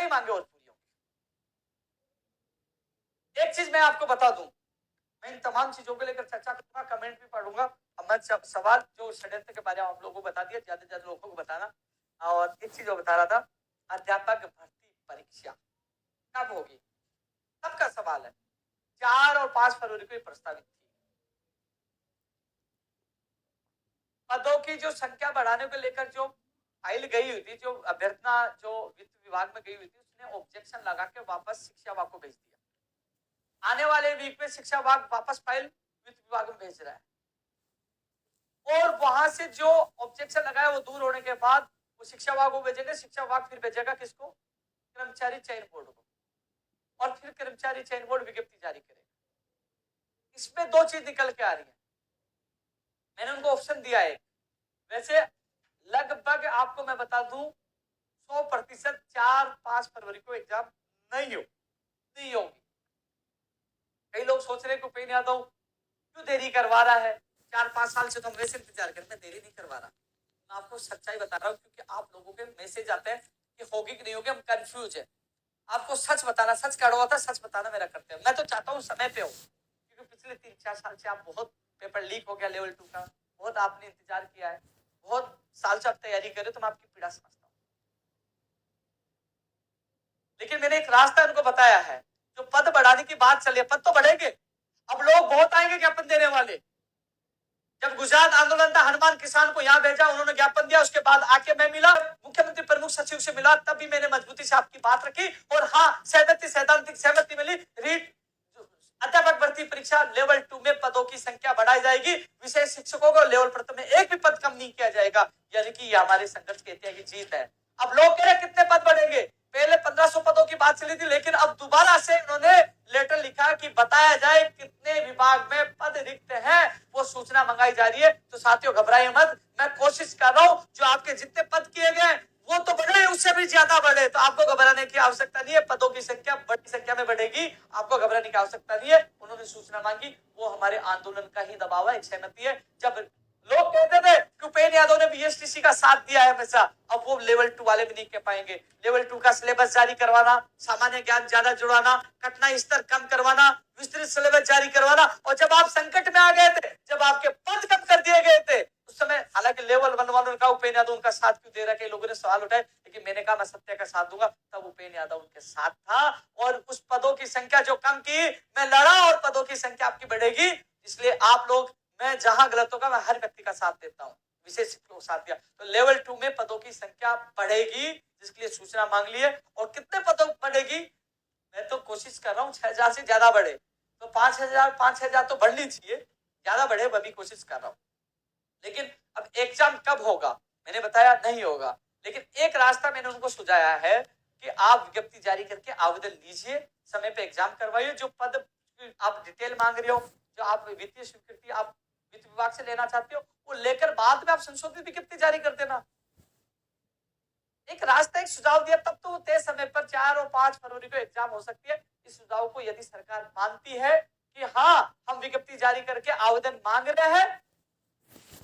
नहीं मांगे और पूरी होंगी। एक चीज मैं आपको बता दूं, मैं इन तमाम चीजों को लेकर चर्चा करूंगा, कमेंट भी पढ़ूंगा। अब मैं सवाल जो षड्यंत्र के बारे में आप लोगों को बता दिया, ज्यादा से ज्यादा लोगों को बताना। और एक चीज जो बता रहा था, अध्यापक भर्ती परीक्षा कब होगी, सबका सवाल है। 4 और 5 फरवरी को प्रस्तावित थी। पदों की जो संख्या बढ़ाने को लेकर जो फाइल गई हुई थी, जो अभ्यर्थना जो वित्त विभाग में गई हुई थी, उसने ऑब्जेक्शन लगा के वापस शिक्षा विभाग को भेज दिया। आने वाले वीक में शिक्षा विभाग वापस फाइल वित्त विभाग में भेज रहा है, और वहां से जो ऑब्जेक्शन लगाया वो दूर होने के बाद वो शिक्षा विभाग को भेजेंगे। शिक्षा विभाग फिर भेजेगा किसको, कर्मचारी चयन बोर्ड को, और फिर कर्मचारी चयन बोर्ड विज्ञप्ति जारी करेगा। इसमें दो चीज निकल के आ रही है। मैंने उनको ऑप्शन दिया है, वैसे लगभग आपको मैं बता दूं 100% 4-5 फरवरी को एग्जाम नहीं होगी। कई लोग सोच रहे हैं कि उपेंद्र यादव क्यों देरी करवा रहा है, 4-5 साल से तो हम वैसे इंतजार कर, मैं देरी नहीं करवा रहा, मैं आपको सच्चाई बता रहा हूँ, क्योंकि आप लोगों के मैसेज आते हैं कि होगी कि नहीं होगी, हम कंफ्यूज है। आपको सच बताना, सच कड़वा था, सच बताना मेरा कर्तव्य। मैं तो चाहता हूँ समय पे हो, क्योंकि पिछले 3-4 साल से आप बहुत पेपर लीक हो गया लेवल 2 का, बहुत आपने इंतजार किया है, बहुत साल से आप तैयारी करे, तो मैं आपकी पीड़ा समझता हूँ। लेकिन मैंने एक रास्ता उनको बताया है। जो पद बढ़ाने की बात चली है, पद तो बढ़ेंगे, अब लोग बहुत आएंगे ज्ञापन देने वाले। जब गुजरात आंदोलन था, हनुमान किसान को यहाँ भेजा, उन्होंने ज्ञापन दिया, उसके बाद आके मैं मिला, मुख्यमंत्री प्रमुख सचिव से मिला, तब भी मैंने मजबूती से आपकी बात रखी। और हाँ, सैद्धांतिक सहमति मिली, रीट अध्यापक भर्ती परीक्षा लेवल 2 में पदों की संख्या बढ़ाई जाएगी, विशेष शिक्षकों को लेवल प्रथम में एक भी पद कम नहीं किया जाएगा, यानी कि ये हमारे संघर्ष की ऐतिहासिक जीत है। अब लोग कह रहे कितने पद बढ़ेंगे, पहले 1500 पदों की बात चली थी, लेकिन अब दोबारा से उन्होंने लेटर लिखा कि बताया जाए कितने विभाग में पद रिक्त हैं, वो सूचना मंगाई जा रही है। तो साथियों घबराइए मत, मैं कोशिश कर रहा हूं जो आपके जितने पद किए गए वो तो बढ़े, उससे भी ज्यादा बढ़े, तो आपको घबराने की आवश्यकता नहीं है। पदों की संख्या बड़ी संख्या में बढ़ेगी, आपको घबराने की आवश्यकता नहीं है। उन्होंने सूचना मांगी, वो हमारे आंदोलन का ही दबाव है, एक सहमति है। जब लोग कहते थे कि उपेंद्र यादव ने बीएसटीसी का साथ दिया है हमेशा, अब वो लेवल 2 वाले भी नहीं कह पाएंगे। लेवल 2 का सिलेबस जारी करवाना, सामान्य ज्ञान ज्यादा जुड़वाना, कठिनाई स्तर कम करवाना, विस्तृत सिलेबस जारी करवाना। और जब आप संकट में आ गए थे, जब आपके पद कम कर दिए गए थे, उस समय हालांकि लेवल 1 वालों का उपेंद्र यादव उनका साथ क्यों दे रहा है, लोगों ने सवाल उठाए, लेकिन मैंने कहा मैं सत्य का साथ दूंगा। तब उपेंद्र यादव उनके साथ था, और उस पदों की संख्या जो कम की, मैं लड़ा, और पदों की संख्या आपकी बढ़ेगी। इसलिए आप लोग, मैं जहां गलत होगा मैं हर व्यक्ति का साथ देता हूं, विशेष शिक्षकों का साथ दिया। तो लेवल 2 में पदों की संख्या बढ़ेगी, जिसके लिए सूचना मांग ली है। और कितने पदों बढ़ेगी, मैं तो कोशिश कर रहा हूँ 6000 से ज्यादा बढ़े, तो 5000 तो बढ़नी चाहिए, ज्यादा बढ़े वह भी कोशिश कर रहा हूँ। लेकिन अब एग्जाम कब होगा, मैंने बताया नहीं होगा, लेकिन एक रास्ता मैंने उनको सुझाया है कि आप विज्ञप्ति जारी करके आवेदन लीजिए, समय पे एग्जाम करवाइए। जो पद आप डिटेल मांग रहे हो, जो आप वित्तीय स्वीकृति आप वित्त विभाग से लेना चाहते हो, वो लेकर बाद में आप संशोधित विज्ञप्ति जारी कर देना। एक रास्ता, एक सुझाव दिया, तब तो तय समय पर 4 और 5 फरवरी को एग्जाम हो सकती है। इस सुझाव को यदि सरकार मानती है कि हाँ हम विज्ञप्ति जारी करके आवेदन मांग रहे हैं,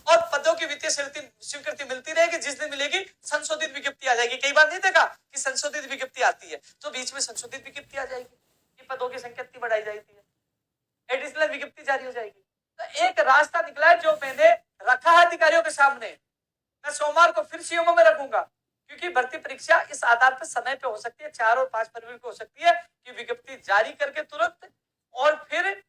और पदों की वित्तीय स्वीकृति मिलती रहेगी, जिस दिन मिलेगी संशोधित विज्ञप्ति आ जाएगी। कई बार नहीं देखा कि संशोधित विज्ञप्ति आती है, तो बीच में संशोधित विज्ञप्ति आ जाएगी कि पदों की संख्या इतनी बढ़ाई जाती है, एडिशनल विज्ञप्ति जारी हो जाएगी। तो एक रास्ता निकला है जो मैंने रखा है अधिकारियों के सामने। मैं सोमवार को फिर सीएमओ में रखूंगा, क्योंकि भर्ती परीक्षा इस आधार पर समय पे हो सकती है, 4 और 5 फरवरी को हो सकती है कि विज्ञप्ति जारी करके तुरंत, और फिर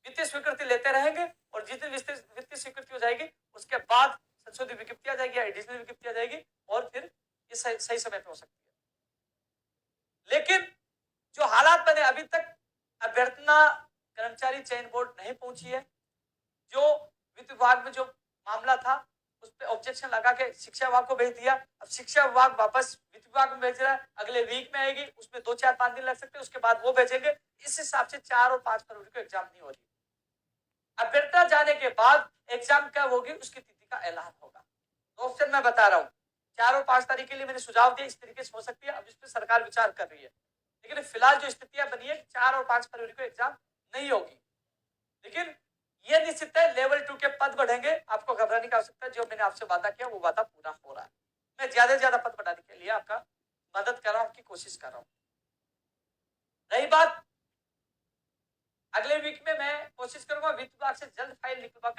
वित्तीय स्वीकृति लेते रहेंगे, और जिस दिन वित्तीय स्वीकृति हो जाएगी उसके बाद संशोधित विज्ञप्ति आ जाएगी, एडिशनल विज्ञप्ति आ जाएगी, और फिर ये सही समय पे हो सकती है। लेकिन जो हालात मैंने अभी तक, अभ्यर्थना कर्मचारी चयन बोर्ड नहीं पहुंची है, जो वित्त विभाग में जो मामला था उस पर ऑब्जेक्शन लगा के शिक्षा विभाग को भेज दिया। अब शिक्षा विभाग वापस वित्त विभाग में भेज रहा है, अगले वीक में आएगी, उसमें 2-4-5 दिन लग सकते हैं, उसके बाद वो भेजेंगे। इस हिसाब से 4 और 5 फरवरी को एग्जाम नहीं हो रही। अभ्यर्थना जाने के बाद एग्जाम कब होगी उसकी तिथि का ऐलान होगा। तो ऑप्शन मैं बता रहा हूँ, 4 और 5 तारीख के लिए मैंने सुझाव दिया, इस तरीके से हो सकती है। अब इस पर सरकार विचार कर रही है, लेकिन फिलहाल जो स्थितियां बनी है 4 और 5 फरवरी को एग्जाम नहीं होगी। लेकिन यह निश्चित है लेवल 2 के पद बढ़ेंगे, आपको घबराने की आवश्यकता है। जो मैंने आपसे वादा किया वो वादा पूरा हो रहा है। मैं ज्यादा से ज्यादा पद बढ़ाने के लिए आपका मदद कर रहा हूं, आपकी कोशिश कर रहा हूं। रही बात, अगले वीक में मैं कोशिश करूंगा वित्त विभाग से जल्द फाइल निकलवा